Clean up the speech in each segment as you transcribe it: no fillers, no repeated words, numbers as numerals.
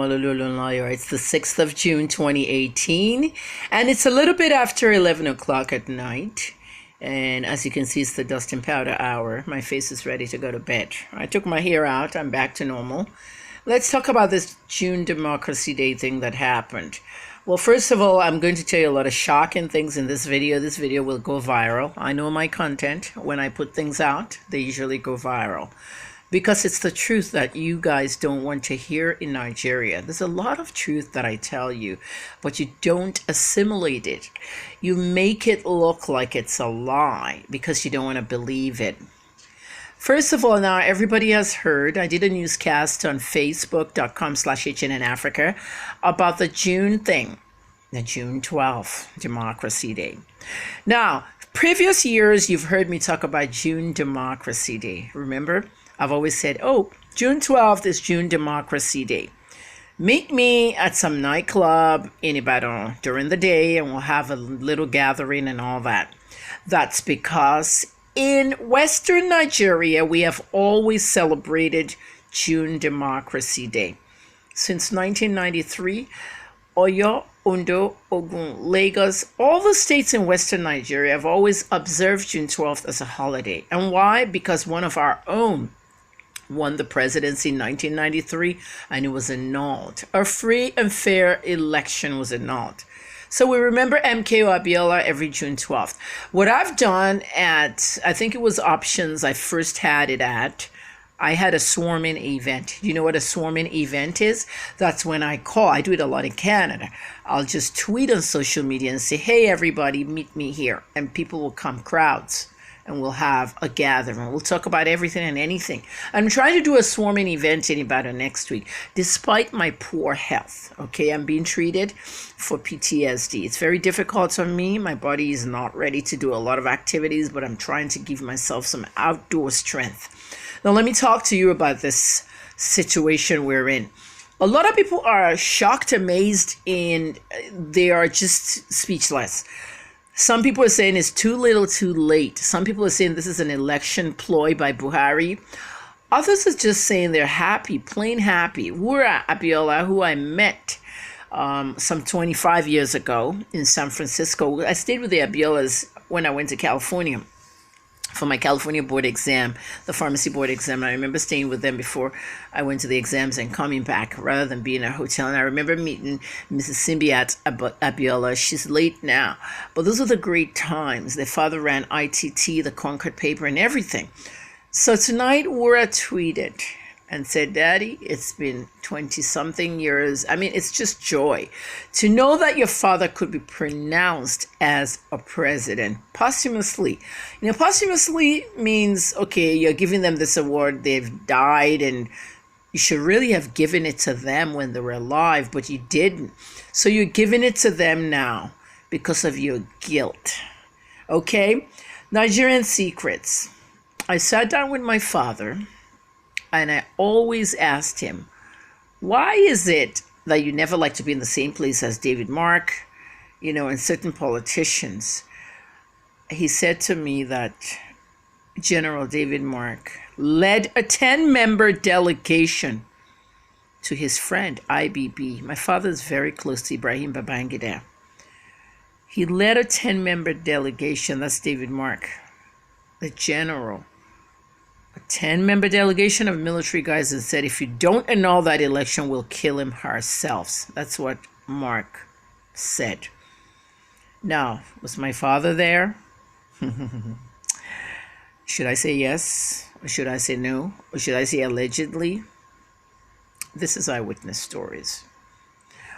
It's the 6th of June 2018, and it's a little bit after 11 o'clock at night. And as you can see, it's the dust and powder hour. My face is ready to go to bed. I took my hair out. I'm back to normal. Let's talk about this June Democracy Day thing that happened. Well, first of all, I'm going to tell you a lot of shocking things in this video. This video will go viral. I know my content. When I put things out, they usually go viral, because it's the truth that you guys don't want to hear in Nigeria. There's a lot of truth that I tell you, but you don't assimilate it. You make it look like it's a lie because you don't want to believe it. First of all, now everybody has heard, I did a newscast on facebook.com/HNNAfrica about the June thing, the June 12th, Democracy Day. Now, previous years, you've heard me talk about June Democracy Day. Remember? I've always said, oh, June 12th is June Democracy Day. Meet me at some nightclub in Ibadan during the day and we'll have a little gathering and all that. That's because in Western Nigeria, we have always celebrated June Democracy Day. Since 1993, Oyo, Ondo, Ogun, Lagos, all the states in Western Nigeria have always observed June 12th as a holiday. And why? Because one of our own won the presidency in 1993 and it was annulled. A free and fair election was annulled. So we remember MKO Abiola every June 12th. What I've done at, I think it was Options I first had it at, I had a swarming event. You know what a swarming event is? That's when I call. I do it a lot in Canada. I'll just tweet on social media and say, hey, everybody, meet me here. And people will come, crowds. And we'll have a gathering. We'll talk about everything and anything. I'm trying to do a swarming event in Ibadan next week, despite my poor health. Okay, I'm being treated for PTSD. It's very difficult on me. My body is not ready to do a lot of activities, but I'm trying to give myself some outdoor strength. Now, let me talk to you about this situation we're in. A lot of people are shocked, amazed, and they are just speechless. Some people are saying it's too little, too late. Some people are saying this is an election ploy by Buhari. Others are just saying they're happy, plain happy. Wura Abiola, who I met some 25 years ago in San Francisco. I stayed with the Abiolas when I went to California for my California board exam, the pharmacy board exam. I remember staying with them before I went to the exams and coming back rather than being in a hotel. And I remember meeting Mrs. Simbiat Abiola. She's late now, but those are the great times. Their father ran ITT, the Concord paper, and everything. So tonight, Wura tweeted and said, Daddy, it's been 20-something years. I mean, it's just joy to know that your father could be pronounced as a president posthumously. You know, posthumously means, okay, you're giving them this award, they've died, and you should really have given it to them when they were alive, but you didn't. So you're giving it to them now because of your guilt. Okay? Nigerian secrets. I sat down with my father, and I always asked him, why is it that you never like to be in the same place as David Mark, you know, and certain politicians? He said to me that General David Mark led a 10-member delegation to his friend, IBB. My father is very close to Ibrahim Babangida. He led a 10-member delegation, that's David Mark, the general. A 10-member delegation of military guys and said, if you don't annul that election, we'll kill him ourselves. That's what Mark said. Now, was my father there? Should I say yes? Or should I say no? Or should I say allegedly? This is eyewitness stories.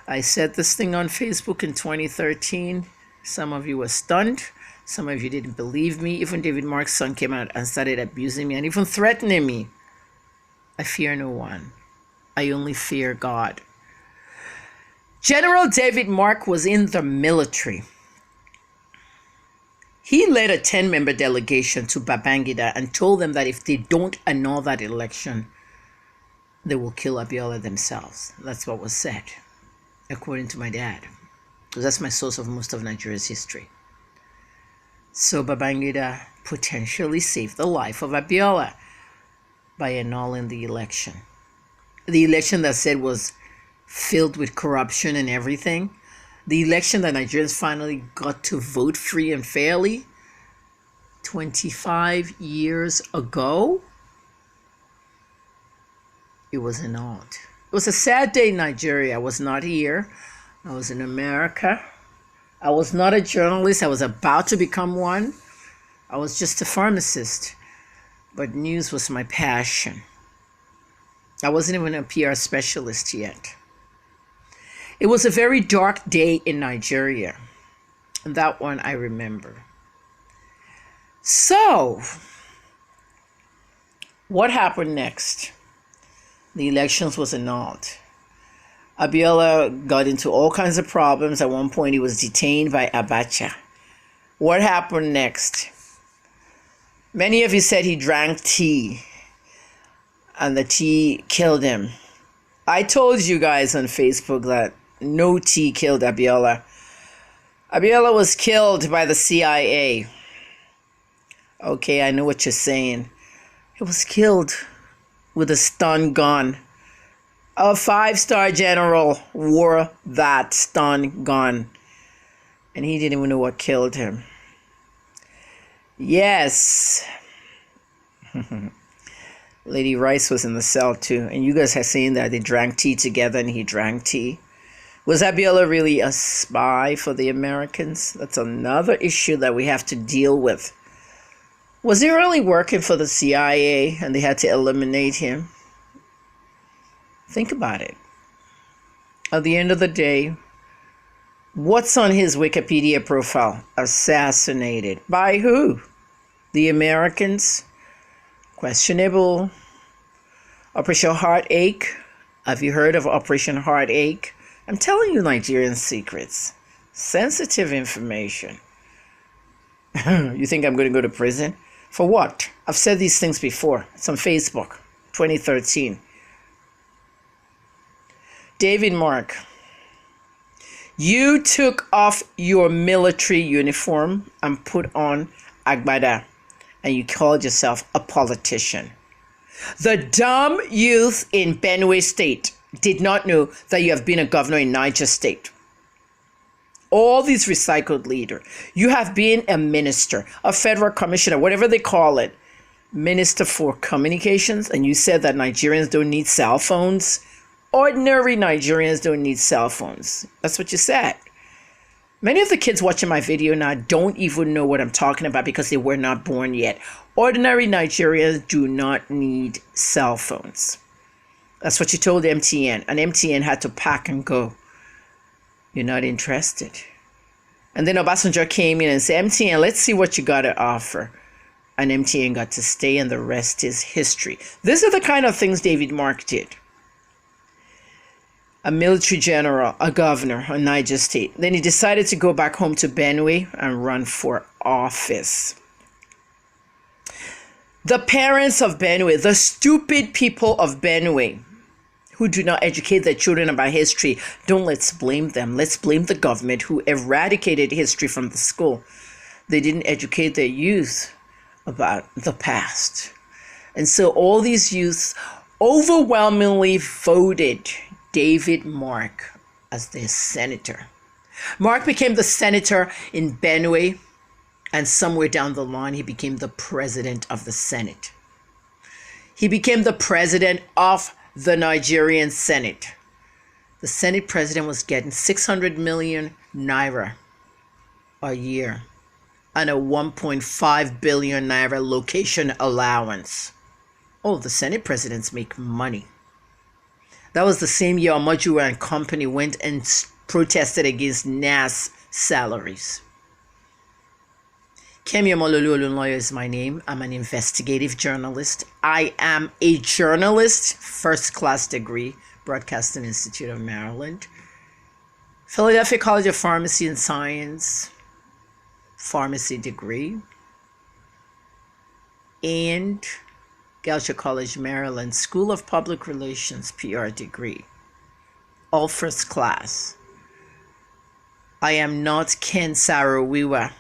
I said this thing on Facebook in 2013. Some of you were stunned. Some of you didn't believe me. Even David Mark's son came out and started abusing me and even threatening me. I fear no one. I only fear God. General David Mark was in the military. He led a 10-member delegation to Babangida and told them that if they don't annul that election, they will kill Abiola themselves. That's what was said, according to my dad, because that's my source of most of Nigeria's history. So Babangida potentially saved the life of Abiola by annulling the election. The election that said was filled with corruption and everything. The election that Nigerians finally got to vote free and fairly 25 years ago, it was annulled. It was a sad day in Nigeria. I was not here. I was in America. I was not a journalist. I was about to become one. I was just a pharmacist. But news was my passion. I wasn't even a PR specialist yet. It was a very dark day in Nigeria. And that one I remember. So, what happened next? The elections was annulled. Abiola got into all kinds of problems. At one point, he was detained by Abacha. What happened next? Many of you said he drank tea, and the tea killed him. I told you guys on Facebook that no tea killed Abiola. Abiola was killed by the CIA. Okay, I know what you're saying. He was killed with a stun gun. A 5-star general wore that stun gun, and he didn't even know what killed him. Yes. Lady Rice was in the cell too, and you guys are saying that they drank tea together and he drank tea. Was Abiola really a spy for the Americans? That's another issue that we have to deal with. Was he really working for the CIA and they had to eliminate him? Think about it. At the end of the day, what's on his Wikipedia profile? Assassinated. By who? The Americans? Questionable. Operation Heartache. Have you heard of Operation Heartache? I'm telling you Nigerian secrets. Sensitive information. You think I'm going to go to prison? For what? I've said these things before. It's on Facebook, 2013. David Mark, you took off your military uniform and put on Agbada, and you called yourself a politician. The dumb youth in Benue State did not know that you have been a governor in Niger State. All these recycled leaders. You have been a minister, a federal commissioner, whatever they call it, minister for communications, and you said that Nigerians don't need cell phones. Ordinary Nigerians don't need cell phones. That's what you said. Many of the kids watching my video now don't even know what I'm talking about because they were not born yet. Ordinary Nigerians do not need cell phones. That's what you told MTN, and MTN had to pack and go. You're not interested. And then Obasanjo came in and said, MTN, let's see what you got to offer. And MTN got to stay, and the rest is history. These are the kind of things David Mark did. A military general, a governor of Niger State. Then he decided to go back home to Benue and run for office. The parents of Benue, the stupid people of Benue, who do not educate their children about history, let's blame them. Let's blame the government who eradicated history from the school. They didn't educate their youth about the past. And so all these youths overwhelmingly voted David Mark as their senator. Mark became the senator in Benue, and somewhere down the line, he became the president of the Senate. He became the president of the Nigerian Senate. The Senate president was getting 600 million naira a year and a 1.5 billion naira location allowance. Oh, the Senate presidents make money. That was the same year Amajua and company went and protested against NAS salaries. Kemi Omololu Olunloyo is my name. I'm an investigative journalist. I am a journalist, first-class degree, Broadcasting Institute of Maryland. Philadelphia College of Pharmacy and Science, pharmacy degree. And Goucher College, Maryland, School of Public Relations, PR degree. All first class. I am not Ken Saro-Wiwa.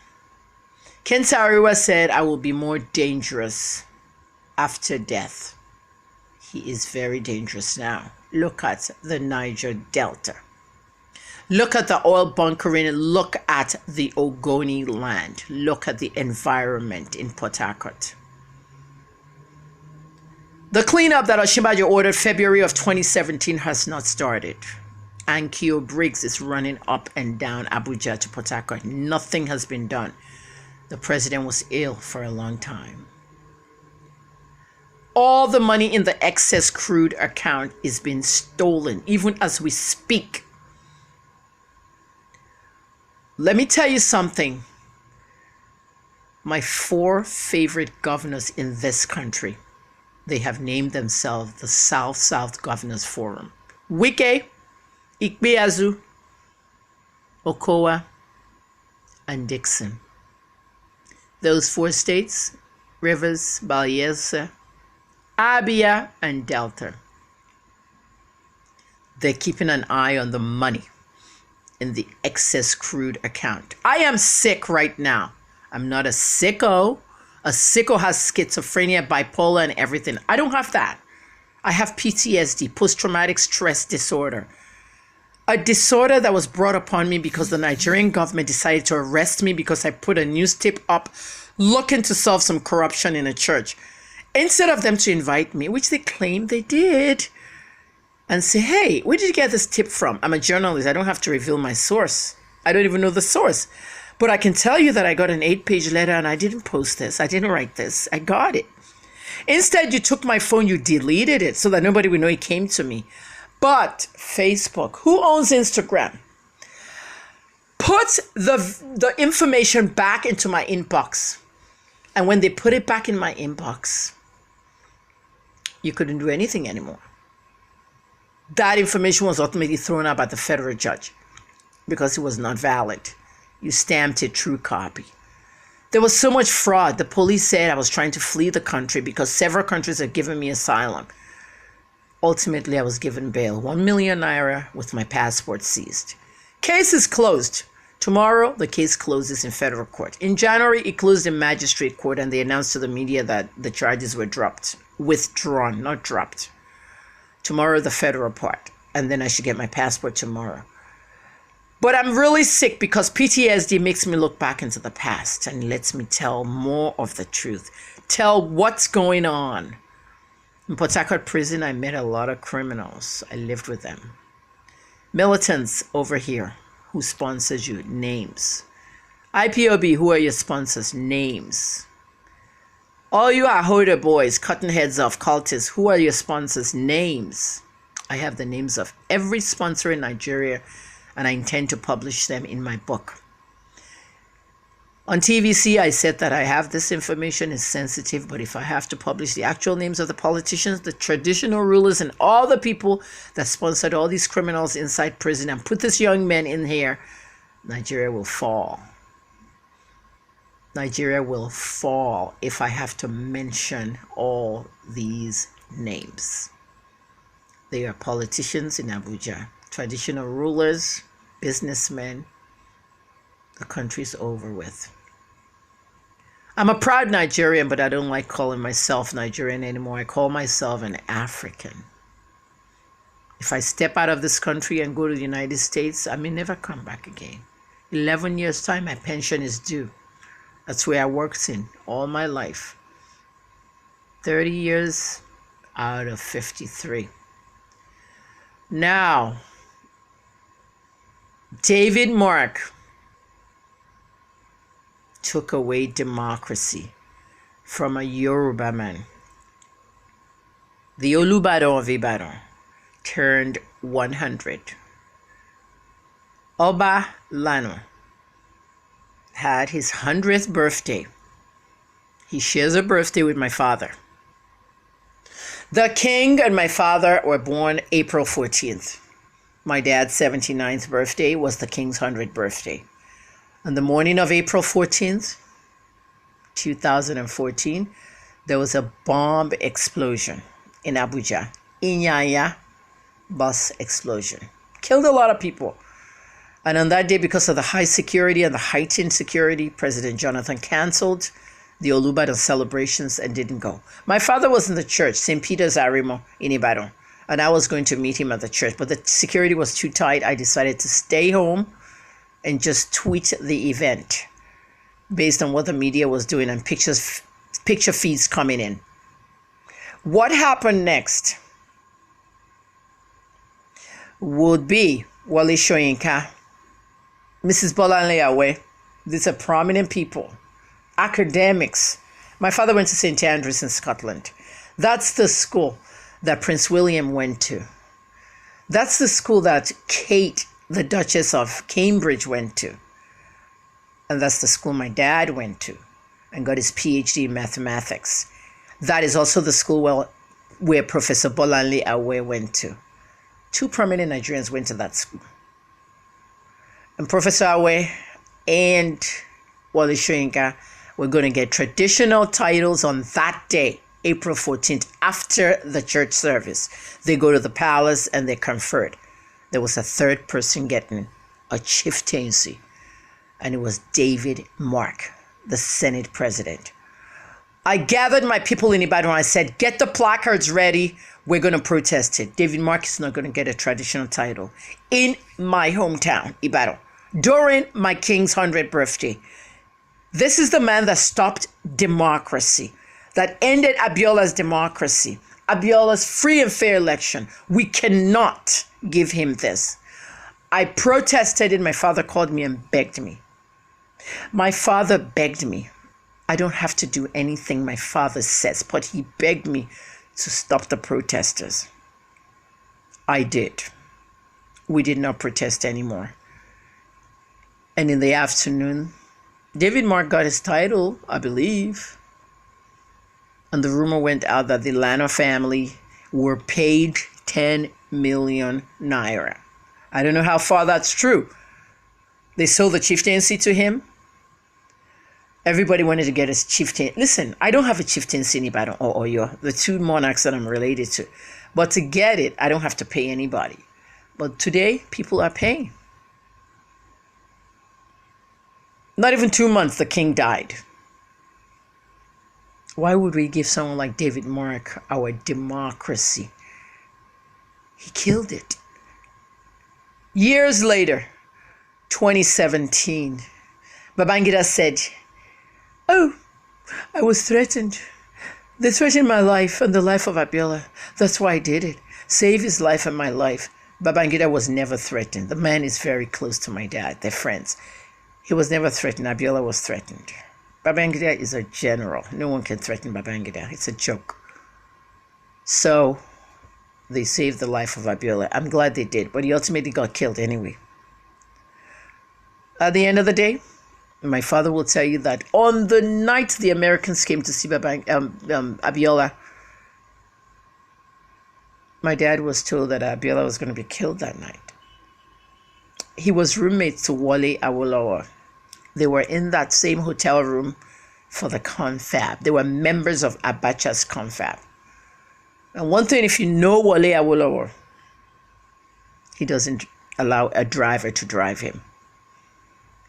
Ken Saro-Wiwa said, I will be more dangerous after death. He is very dangerous now. Look at the Niger Delta. Look at the oil bunkering. Look at the Ogoni land. Look at the environment in Port Harcourt. The cleanup that Osinbajo ordered February of 2017 has not started. MKO Briggs is running up and down Abuja to Port Harcourt. Nothing has been done. The president was ill for a long time. All the money in the excess crude account is being stolen, even as we speak. Let me tell you something. My 4 favorite governors in this country, they have named themselves the South-South Governors Forum. Wike, Ikpeazu, Okowa, and Dixon. Those 4 states, Rivers, Bayelsa, Abia, and Delta. They're keeping an eye on the money in the excess crude account. I am sick right now. I'm not a sicko. A sicko has schizophrenia, bipolar, and everything. I don't have that. I have PTSD, post-traumatic stress disorder. A disorder that was brought upon me because the Nigerian government decided to arrest me because I put a news tip up looking to solve some corruption in a church. Instead of them to invite me, which they claim they did, and say, hey, where did you get this tip from? I'm a journalist. I don't have to reveal my source. I don't even know the source. But I can tell you that I got an 8-page letter and I didn't post this. I didn't write this. I got it. Instead, you took my phone, you deleted it so that nobody would know it came to me. But Facebook, who owns Instagram? Put the information back into my inbox. And when they put it back in my inbox, you couldn't do anything anymore. That information was ultimately thrown out by the federal judge because it was not valid. You stamped it true copy. There was so much fraud. The police said I was trying to flee the country because several countries had given me asylum. Ultimately, I was given bail, 1 million naira with my passport seized. Case is closed. Tomorrow, the case closes in federal court. In January, it closed in magistrate court, and they announced to the media that the charges were withdrawn, not dropped. Tomorrow, the federal part, and then I should get my passport tomorrow. But I'm really sick because PTSD makes me look back into the past and lets me tell more of the truth. Tell what's going on. In Port Harcourt prison, I met a lot of criminals. I lived with them. Militants over here. Who sponsors you? Names. IPOB, who are your sponsors? Names. All you Ahoda boys, cutting heads off cultists, who are your sponsors? Names. I have the names of every sponsor in Nigeria, and I intend to publish them in my book. On TVC, I said that I have this information, is sensitive, but if I have to publish the actual names of the politicians, the traditional rulers, and all the people that sponsored all these criminals inside prison and put this young man in here, Nigeria will fall. Nigeria will fall if I have to mention all these names. They are politicians in Abuja, traditional rulers, businessmen. The country's over with. I'm a proud Nigerian, but I don't like calling myself Nigerian anymore. I call myself an African. If I step out of this country and go to the United States, I may never come back again. 11 years' time, my pension is due. That's where I worked in all my life. 30 years out of 53. Now, David Mark took away democracy from a Yoruba man. The Olubadan of Ibadan turned 100. Oba Lano had his 100th birthday. He shares a birthday with my father. The king and my father were born April 14th. My dad's 79th birthday was the king's 100th birthday. On the morning of April 14th, 2014, there was a bomb explosion in Abuja. Inyanya bus explosion. Killed a lot of people. And on that day, because of the high security and the heightened security, President Jonathan canceled the Olubadan celebrations and didn't go. My father was in the church, St. Peter's Arimo in Ibadan. and I was going to meet him at the church, but the security was too tight. I decided to stay home and just tweet the event based on what the media was doing and picture feeds coming in. What happened next would be Wale Soyinka, Mrs. Bolanle Awe. These are prominent people, academics. My father went to St. Andrews in Scotland. That's the school that Prince William went to. That's the school that Kate, the Duchess of Cambridge, went to. And that's the school my dad went to and got his PhD in mathematics. That is also the school where Professor Bolanle Awe went to. Two prominent Nigerians went to that school. And Professor Awe and Wale Soyinka were going to get traditional titles on that day, April 14th, after the church service. They go to the palace and they conferred. There was a third person getting a chieftaincy, and it was David Mark, the Senate president. I gathered my people in Ibadan. I said, get the placards ready. We're going to protest it. David Mark is not going to get a traditional title in my hometown, Ibadan, during my king's 100th birthday. This is the man that stopped democracy, that ended Abiola's democracy, Abiola's free and fair election. We cannot give him this. I protested and my father called me and begged me. My father begged me. I don't have to do anything my father says, but he begged me to stop the protesters. I did. We did not protest anymore. And in the afternoon, David Mark got his title, I believe. And the rumor went out that the Lano family were paid 10 million naira. I don't know how far that's true. They sold the chieftaincy to him. Everybody wanted to get his chieftain. Listen, I don't have a chieftaincy in Ibadan or Oyo, the two monarchs that I'm related to. But to get it, I don't have to pay anybody. But today, people are paying. Not even 2 months, the king died. Why would we give someone like David Mark our democracy? He killed it. Years later, 2017, Babangida said, oh, I was threatened. They threatened my life and the life of Abiola. That's why I did it. Save his life and my life. Babangida was never threatened. The man is very close to my dad. They're friends. He was never threatened. Abiola was threatened. Babangida is a general. No one can threaten Babangida. It's a joke. So they saved the life of Abiola. I'm glad they did, but he ultimately got killed anyway. At the end of the day, my father will tell you that on the night the Americans came to see Abiola, my dad was told that Abiola was going to be killed that night. He was roommates to Wale Awolowo. They were in that same hotel room for the confab. They were members of Abacha's confab. And one thing, if you know Wale Awolowo, he doesn't allow a driver to drive him.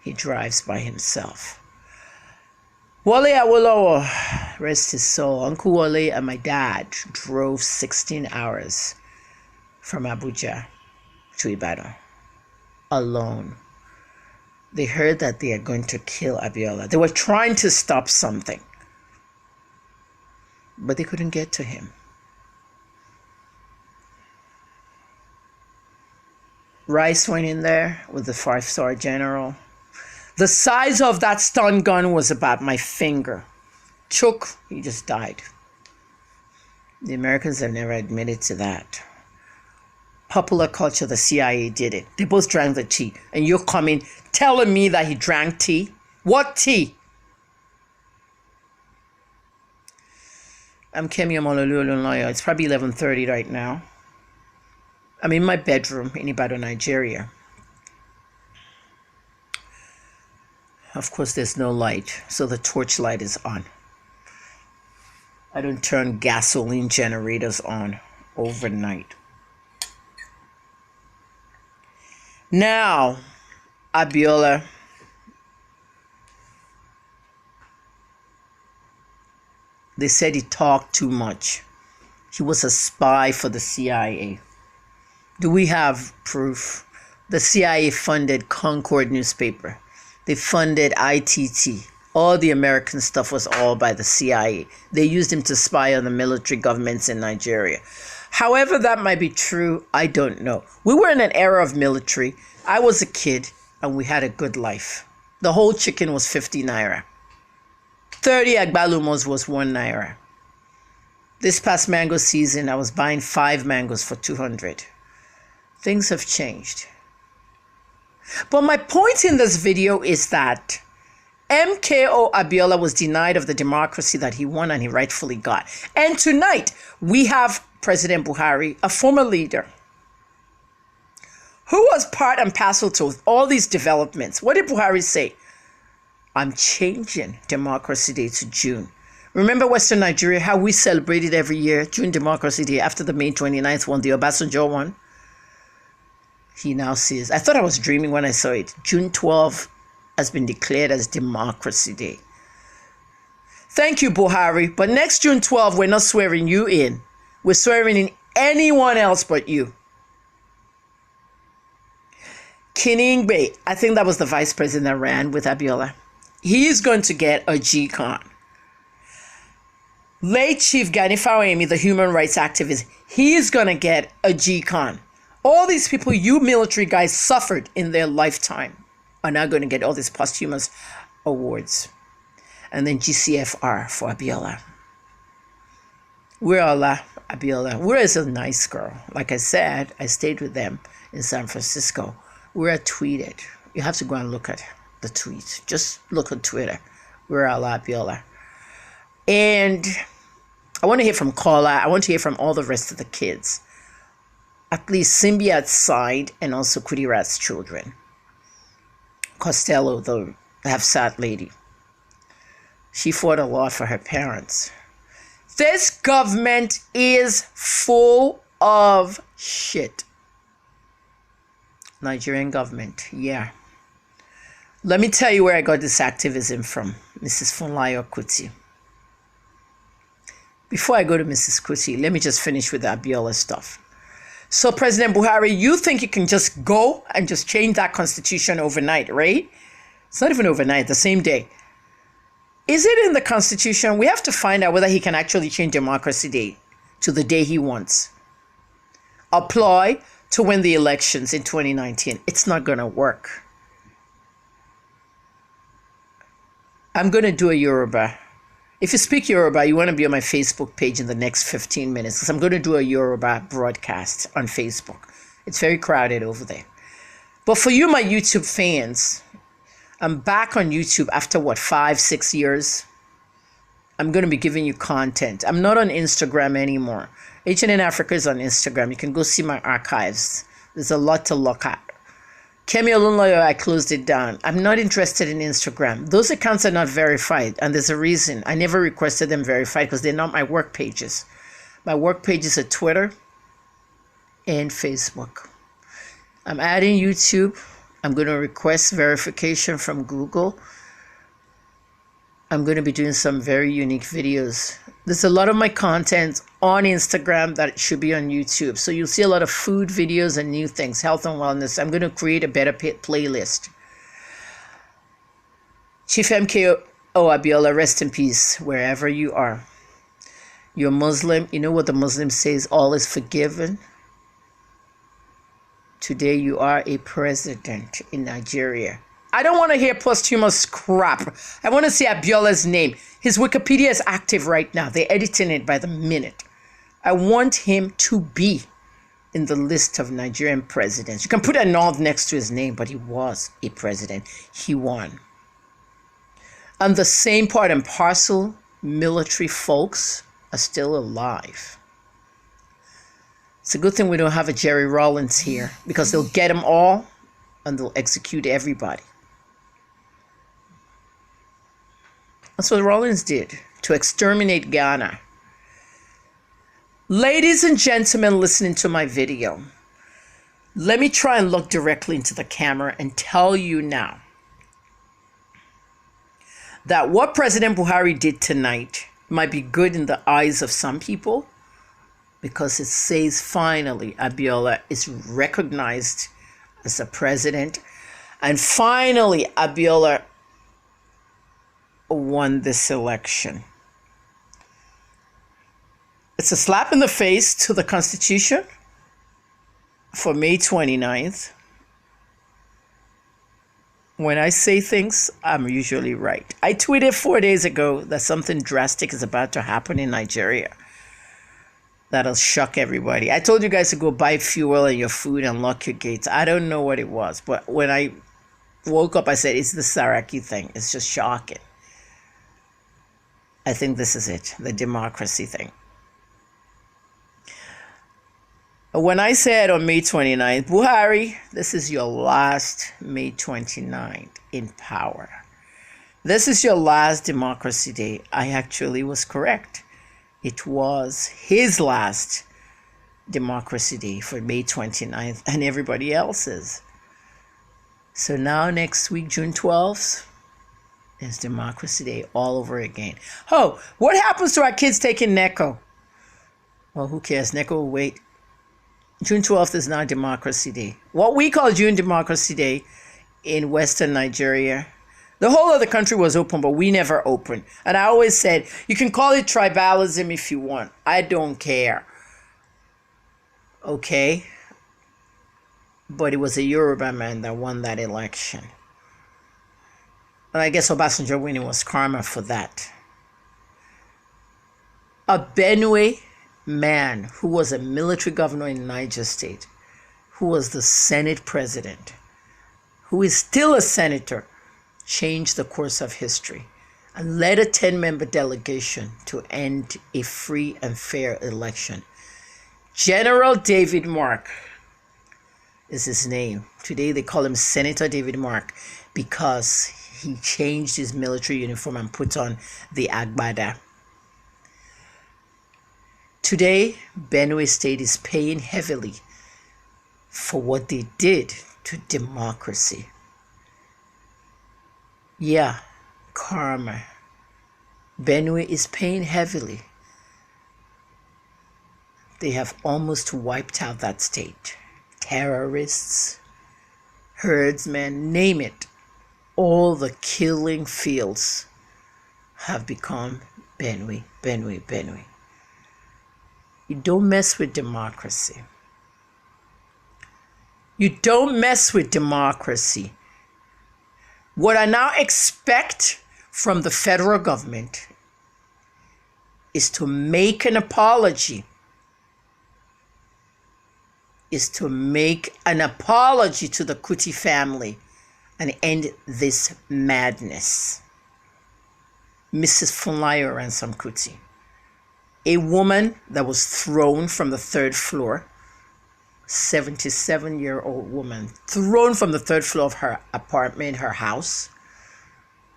He drives by himself. Wale Awolowo, rest his soul, Uncle Wale and my dad drove 16 hours from Abuja to Ibadan alone. They heard that they are going to kill Abiola. They were trying to stop something, but they couldn't get to him. Rice went in there with the 5-star general. The size of that stun gun was about my finger. Chook, he just died. The Americans have never admitted to that. Popular culture, the CIA did it. They both drank the tea. And you're coming telling me that he drank tea? What tea? I'm Kemi Omololu. It's probably 11:30 right now. I'm in my bedroom in Ibadan, Nigeria. Of course, there's no light, so the torch light is on. I don't turn gasoline generators on overnight. Now, Abiola. They said he talked too much. He was a spy for the CIA. Do we have proof? The CIA funded Concord newspaper. They funded ITT. All the American stuff was all by the CIA. They used him to spy on the military governments in Nigeria. However that might be true, I don't know. We were in an era of military. I was a kid and we had a good life. The whole chicken was 50 naira. 30 agbalumos was 1 naira. This past mango season, I was buying 5 mangoes for 200. Things have changed. But my point in this video is that MKO Abiola was denied of the democracy that he won and he rightfully got. And tonight, we have President Buhari, a former leader, who was part and parcel to all these developments. What did Buhari say? I'm changing Democracy Day to June. Remember Western Nigeria, how we celebrated every year June Democracy Day after the May 29th one, the Obasanjo one? He now says, I thought I was dreaming when I saw it. June 12 has been declared as Democracy Day. Thank you, Buhari. But next June 12, we're not swearing you in. We're swearing in anyone else but you. Kiningbe, I think that was the vice president that ran with Abiola. He is going to get a G-Con. Late Chief Gani Fawemi, the human rights activist, he is going to get a G-Con. All these people you military guys suffered in their lifetime are now going to get all these posthumous awards. And then GCFR for Abiola. We're Allah, Abiola. We're a nice girl. Like I said, I stayed with them in San Francisco. We're tweeted. You have to go and look at the tweets. Just look at Twitter. We're Allah, Abiola. And I want to hear from Kola. I want to hear from all the rest of the kids. At least Simbiat's side and also Kudirat's children. Costello, the half-sat lady. She fought a lot for her parents. This government is full of shit. Nigerian government, yeah. Let me tell you where I got this activism from, Mrs. Funlayo Kuti. Before I go to Mrs. Kuti, let me just finish with the Abiola stuff. So President Buhari, you think you can just go and just change that constitution overnight, right? It's not even overnight, the same day. Is it in the constitution? We have to find out whether he can actually change Democracy Day to the day he wants. Apply to win the elections in 2019. It's not going to work. I'm going to do a Yoruba. If you speak Yoruba, you want to be on my Facebook page in the next 15 minutes because I'm going to do a Yoruba broadcast on Facebook. It's very crowded over there. But for you, my YouTube fans, I'm back on YouTube after, 5-6 years? I'm going to be giving you content. I'm not on Instagram anymore. HNN Africa is on Instagram. You can go see my archives. There's a lot to look at. Kemi Olunloyo, I closed it down. I'm not interested in Instagram. Those accounts are not verified, and there's a reason. I never requested them verified because they're not my work pages. My work pages are Twitter and Facebook. I'm adding YouTube. I'm going to request verification from Google. I'm going to be doing some very unique videos. There's a lot of my content on Instagram that should be on YouTube. So you'll see a lot of food videos and new things, health and wellness. I'm going to create a better playlist. Chief MKO Abiola, rest in peace, wherever you are. You're Muslim. You know what the Muslim says, all is forgiven. Today you are a president in Nigeria. I don't want to hear posthumous crap. I want to see Abiola's name. His Wikipedia is active right now. They're editing it by the minute. I want him to be in the list of Nigerian presidents. You can put a nod next to his name, but he was a president. He won. And the same part and parcel military folks are still alive. It's a good thing we don't have a Jerry Rawlings here because they'll get them all and they'll execute everybody. That's what Rawlings did to exterminate Ghana. Ladies and gentlemen listening to my video, let me try and look directly into the camera and tell you now that what President Buhari did tonight might be good in the eyes of some people, because it says finally Abiola is recognized as a president, and finally Abiola won this election. It's a slap in the face to the Constitution for May 29th. When I say things, I'm usually right. I tweeted 4 days ago that something drastic is about to happen in Nigeria. That'll shock everybody. I told you guys to go buy fuel and your food and lock your gates. I don't know what it was, but when I woke up, I said, it's the Saraki thing. It's just shocking. I think this is it, the democracy thing. When I said on May 29th, Buhari, this is your last May 29th in power. This is your last democracy day. I actually was correct. It was his last democracy day for May 29th and everybody else's. So now next week, June 12th, is Democracy Day all over again. Oh, what happens to our kids taking NECO? Well, who cares? NECO will wait. June 12th is now Democracy Day. What we call June Democracy Day in Western Nigeria, the whole of the country was open, but we never opened. And I always said, you can call it tribalism if you want. I don't care. Okay? But it was a Yoruba man that won that election. And I guess Obasanjo winning was karma for that. A Benue man who was a military governor in Niger State, who was the Senate president, who is still a senator, changed the course of history and led a 10-member delegation to end a free and fair election. General David Mark is his name. Today they call him Senator David Mark because he changed his military uniform and put on the agbada. Today, Benue State is paying heavily for what they did to democracy. Yeah, karma. Benue is paying heavily. They have almost wiped out that state. Terrorists, herdsmen, name it. All the killing fields have become Benue, Benue, Benue. You don't mess with democracy. You don't mess with democracy. What I now expect from the federal government is to make an apology. Is to make an apology to the Kuti family and end this madness. Mrs. Funlayo Ransom Kuti, a woman that was thrown from the third floor, 77-year-old woman, thrown from the third floor of her apartment, her house,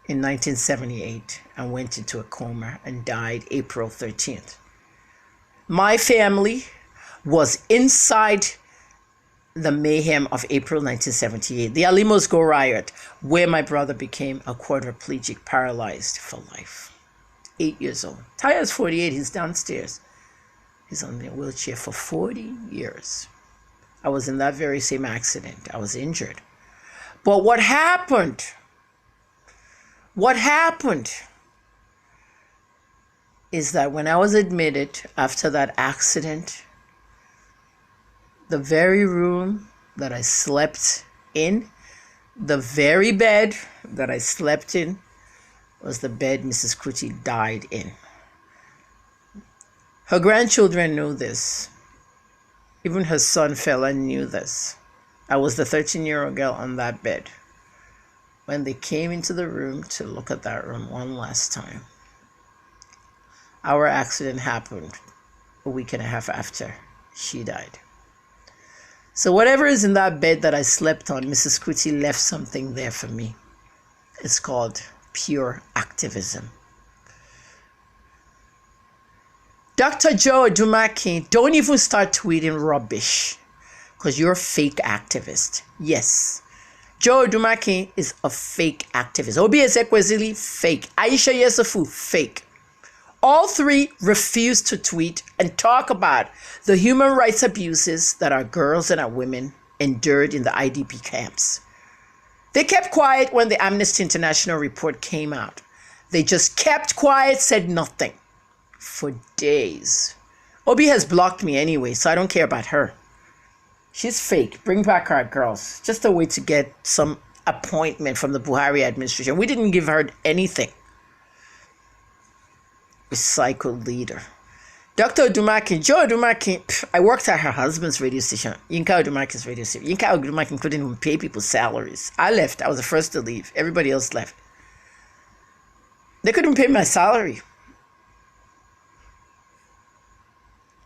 in 1978 and went into a coma and died April 13th. My family was inside the mayhem of April 1978, the Alimos Go riot, where my brother became a quadriplegic, paralyzed for life. 8 years old. Taya's 48, he's downstairs. He's on a wheelchair for 40 years. I was in that very same accident. I was injured. But what happened? What happened is that when I was admitted after that accident, the very room that I slept in, the very bed that I slept in, was the bed Mrs. Kuti died in. Her grandchildren knew this. Even her son Fela knew this. I was the 13-year-old girl on that bed when they came into the room to look at that room one last time. Our accident happened a week and a half after she died. So whatever is in that bed that I slept on, Mrs. Kuti left something there for me. It's called pure activism. Dr. Joe Odumaki, don't even start tweeting rubbish because you're a fake activist. Yes. Joe Odumaki is a fake activist. Obi Ezekwesili, fake. Aisha Yesufu, fake. All three refused to tweet and talk about the human rights abuses that our girls and our women endured in the IDP camps. They kept quiet when the Amnesty International report came out. They just kept quiet, said nothing for days. Obi has blocked me anyway, so I don't care about her. She's fake. Bring back our girls. Just a way to get some appointment from the Buhari administration. We didn't give her anything. Recycled leader. Dr. Odumakin, Joe Odumakin, I worked at her husband's radio station, Yinka Odumakin's radio station. Yinka Odumakin couldn't even pay people's salaries. I left. I was the first to leave. Everybody else left. They couldn't pay my salary.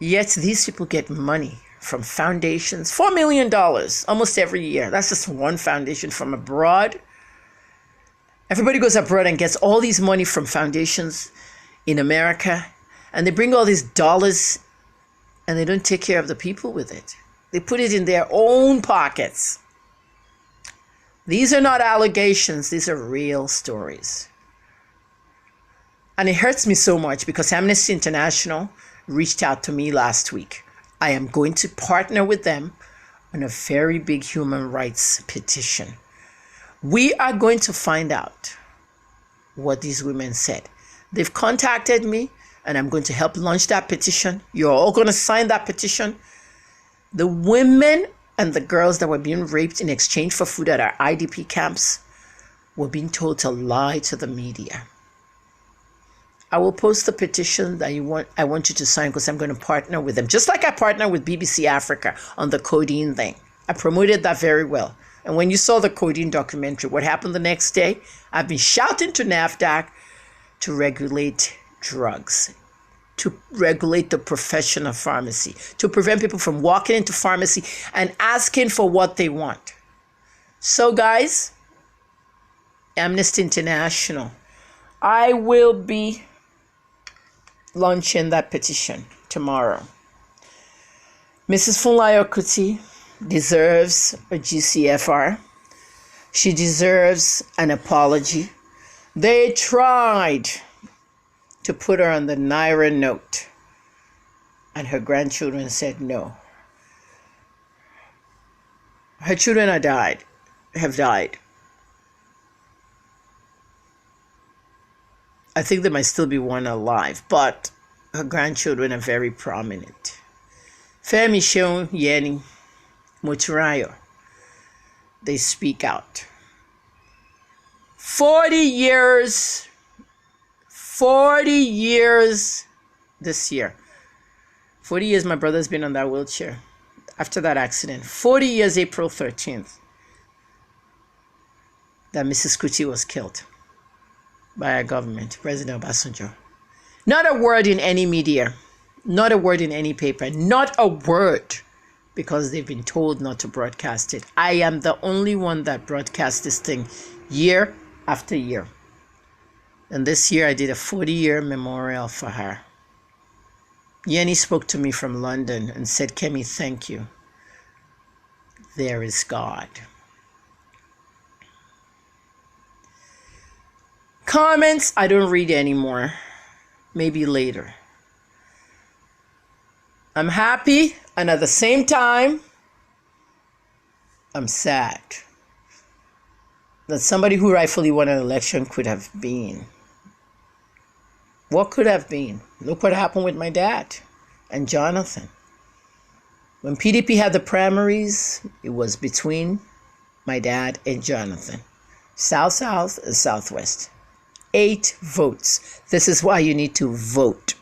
Yet these people get money from foundations, $4 million almost every year. That's just one foundation from abroad. Everybody goes abroad and gets all these money from foundations in America, and they bring all these dollars and they don't take care of the people with it. They put it in their own pockets. These are not allegations. These are real stories. And it hurts me so much because Amnesty International reached out to me last week. I am going to partner with them on a very big human rights petition. We are going to find out what these women said. They've contacted me, and I'm going to help launch that petition. You're all going to sign that petition. The women and the girls that were being raped in exchange for food at our IDP camps were being told to lie to the media. I will post the petition that I want you to sign because I'm going to partner with them. Just like I partnered with BBC Africa on the codeine thing. I promoted that very well. And when you saw the codeine documentary, what happened the next day? I've been shouting to NAFDAC to regulate drugs, to regulate the profession of pharmacy, to prevent people from walking into pharmacy and asking for what they want. So guys, Amnesty International, I will be launching that petition tomorrow. Mrs. Funlayo Kuti deserves a GCFR. She deserves an apology. They tried to put her on the Naira note, and her grandchildren said no. Her children have died. I think there might still be one alive, but her grandchildren are very prominent. Femi Sheon Yeni Muturayo, they speak out. 40 years this year. 40 years my brother's been on that wheelchair after that accident. 40 years April 13th that Mrs. Kuti was killed by our government, President Obasanjo. Not a word in any media, not a word in any paper, not a word, because they've been told not to broadcast it. I am the only one that broadcasts this thing year after year. And this year I did a 40-year memorial for her. Yeni spoke to me from London and said, Kemi, thank you. There is God. Comments, I don't read anymore. Maybe later. I'm happy, and at the same time, I'm sad that somebody who rightfully won an election could have been. What could have been? Look what happened with my dad and Jonathan. When PDP had the primaries, it was between my dad and Jonathan. South-South and Southwest. 8 votes. This is why you need to vote.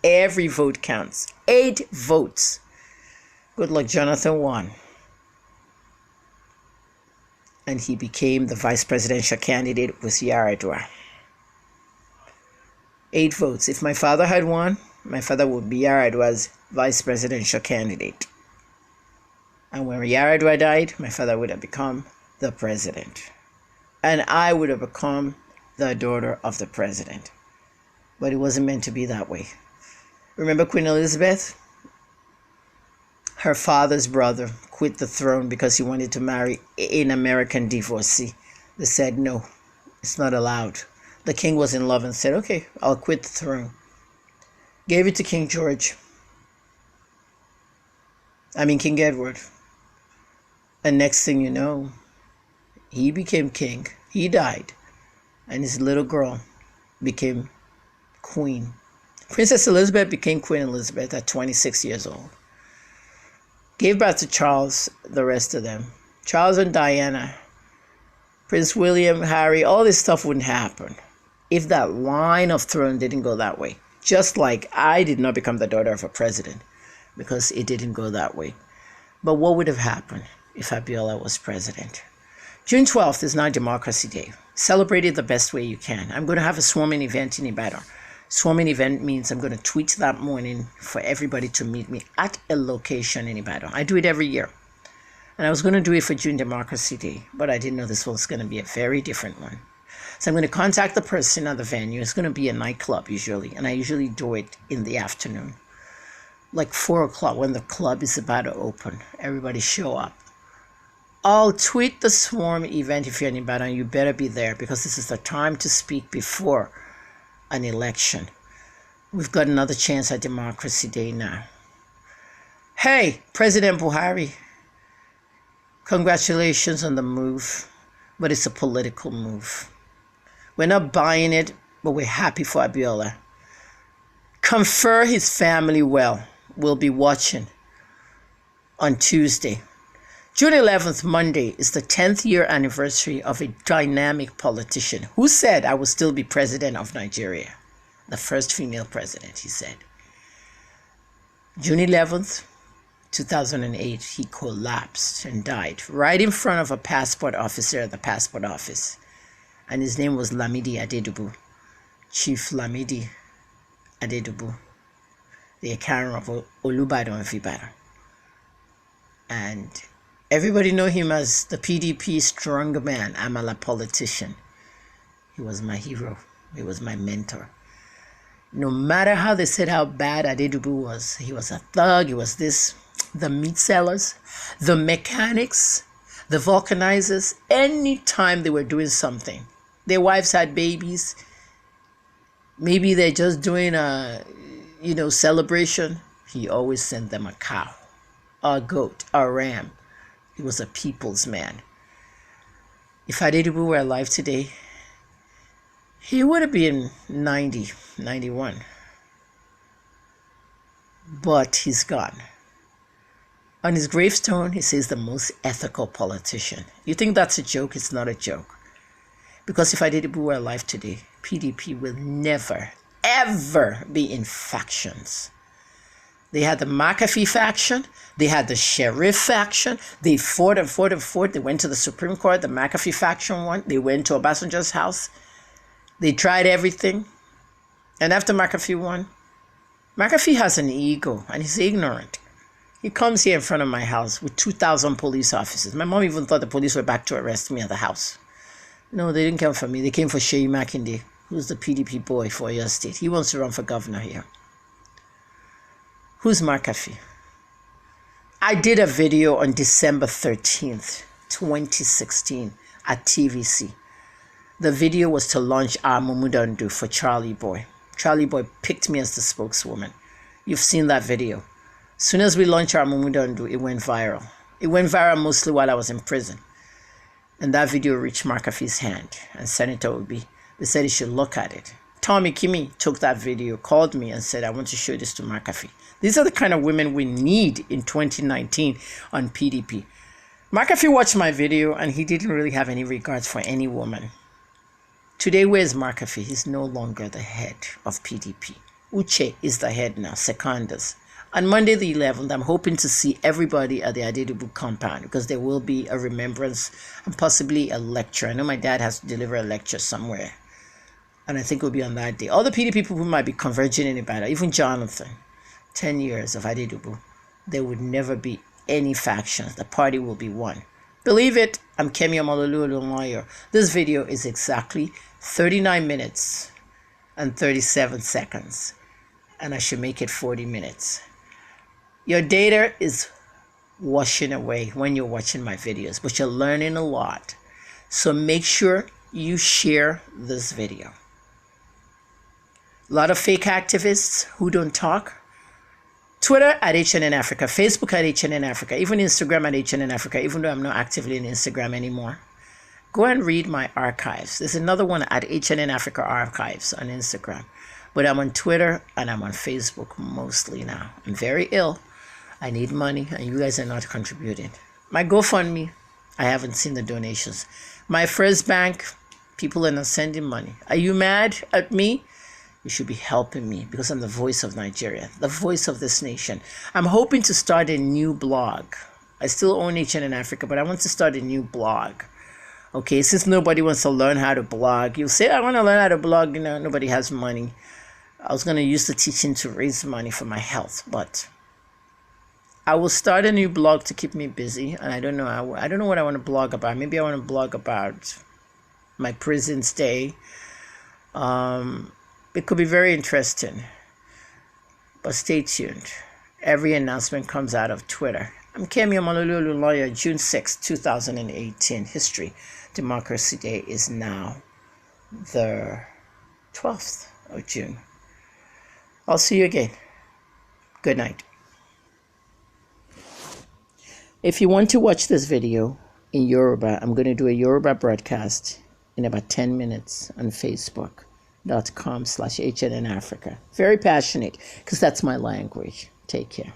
Every vote counts. 8 votes. Good luck, Jonathan won. And he became the vice presidential candidate with Yaradua. 8 votes. If my father had won, my father would be Yaradua's vice presidential candidate. And when Yaradua died, my father would have become the president. And I would have become the daughter of the president. But it wasn't meant to be that way. Remember Queen Elizabeth? Her father's brother quit the throne because he wanted to marry an American divorcee. They said, no, it's not allowed. The king was in love and said, okay, I'll quit the throne. Gave it to King Edward. And next thing you know, he became king. He died. And his little girl became queen. Princess Elizabeth became Queen Elizabeth at 26 years old. Gave birth to Charles, the rest of them. Charles and Diana, Prince William, Harry, all this stuff wouldn't happen if that line of throne didn't go that way. Just like I did not become the daughter of a president because it didn't go that way. But what would have happened if Abiola was president? June 12th is now Democracy Day. Celebrate it the best way you can. I'm going to have a swarming event in Ibadan. Swarming event means I'm going to tweet that morning for everybody to meet me at a location in Ibadan. I do it every year. And I was going to do it for June Democracy Day, but I didn't know this was going to be a very different one. So I'm going to contact the person at the venue. It's going to be a nightclub usually, and I usually do it in the afternoon. Like 4 o'clock when the club is about to open. Everybody show up. I'll tweet the swarm event if you're in Ibadan. You better be there because this is the time to speak before an election. We've got another chance at Democracy Day now. Hey, President Buhari, congratulations on the move, but it's a political move. We're not buying it, but we're happy for Abiola. Confer his family well. We'll be watching on Tuesday. June 11th, Monday, is the 10th year anniversary of a dynamic politician who said I will still be president of Nigeria. The first female president, he said. June 11th, 2008, he collapsed and died right in front of a passport officer at the passport office. And his name was Lamidi Adedubu, Chief Lamidi Adedubu, the Akaran of Olubadan of Ibadan. And everybody know him as the PDP strong man, Amala politician. He was my hero. He was my mentor. No matter how they said how bad Adedubu was, he was a thug, he was this, the meat sellers, the mechanics, the vulcanizers, anytime they were doing something, their wives had babies, maybe they're just doing a, celebration, he always sent them a cow, a goat, a ram. He was a people's man. If Adedubu were alive today, he would have been 90, 91. But he's gone. On his gravestone, he says the most ethical politician. You think that's a joke? It's not a joke. Because if Adedubu were alive today, PDP will never, ever be in factions. They had the McAfee faction. They had the Sheriff faction. They fought and fought and fought. They went to the Supreme Court. The McAfee faction won. They went to Obasanjo's house. They tried everything. And after McAfee won, McAfee has an ego and he's ignorant. He comes here in front of my house with 2,000 police officers. My mom even thought the police were back to arrest me at the house. No, they didn't come for me. They came for Sheyi Makinde, who's the PDP boy for your state. He wants to run for governor here. Who's McAfee? I did a video on December 13th, 2016 at TVC. The video was to launch our Mumudandu for Charlie Boy. Charlie Boy picked me as the spokeswoman. You've seen that video. As soon as we launched our Mumudandu, it went viral. It went viral mostly while I was in prison. And that video reached McAfee's hand. And Senator Obi, they said he should look at it. Tommy Kimi took that video, called me and said, I want to show this to McAfee. These are the kind of women we need in 2019 on PDP. McAfee watched my video and he didn't really have any regards for any woman. Today, where's McAfee? He's no longer the head of PDP. Uche is the head now, Secondus. On Monday the 11th, I'm hoping to see everybody at the Adedubu compound because there will be a remembrance and possibly a lecture. I know my dad has to deliver a lecture somewhere. And I think it'll be on that day. All the PDP people who might be converging in Ibadan, even Jonathan, 10 years of Adedubu, there would never be any factions. The party will be one. Believe it, I'm Kemi Omololu. This video is exactly 39 minutes and 37 seconds. And I should make it 40 minutes. Your data is washing away when you're watching my videos, but you're learning a lot. So make sure you share this video. A lot of fake activists who don't talk. Twitter at HNN Africa, Facebook at HNN Africa, even Instagram at HNN Africa, even though I'm not actively in Instagram anymore. Go and read my archives. There's another one at HNN Africa Archives on Instagram. But I'm on Twitter and I'm on Facebook mostly now. I'm very ill. I need money and you guys are not contributing. My GoFundMe, I haven't seen the donations. My First Bank, people are not sending money. Are you mad at me? You should be helping me because I'm the voice of Nigeria, the voice of this nation. I'm hoping to start a new blog. I still own HNN Africa, but I want to start a new blog. Okay, since nobody wants to learn how to blog, you say, I want to learn how to blog, nobody has money. I was going to use the teaching to raise money for my health, but I will start a new blog to keep me busy. And I don't know. I don't know what I want to blog about. Maybe I want to blog about my prison stay. It could be very interesting. But stay tuned. Every announcement comes out of Twitter. I'm Kemi Omalolulu, lawyer, June 6, 2018. History. Democracy Day is now the 12th of June. I'll see you again. Good night. If you want to watch this video in Yoruba, I'm going to do a Yoruba broadcast in about 10 minutes on Facebook.com/HNN Africa. Very passionate because that's my language. Take care.